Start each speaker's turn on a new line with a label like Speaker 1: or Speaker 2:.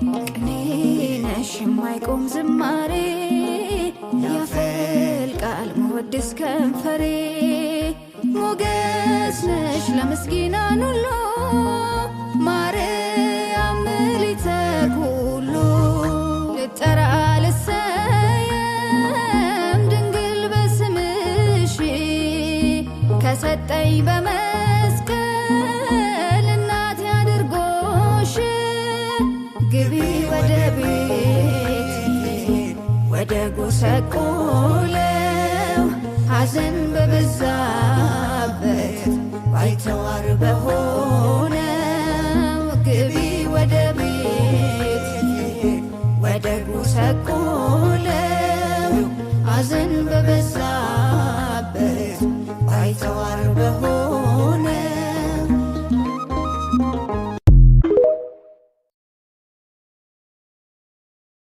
Speaker 1: ቅኔ ነሽ የማይቆም ዝማሬ ያፈልቃል መወድስ ከንፈሬ ሞገስ ነሽ ለምስኪናን ሁሉ ማርያም ምልዕተ ኩሉ ልጠራ ልሰየም ድንግል በስምሽ ከሰጠኝ በመስቀል እናቴ አድርጎሽ ግቢ ወደ ቤት ወደ ጎሰቆለው ሐዘን በበዛበት ባይተዋር በሆነ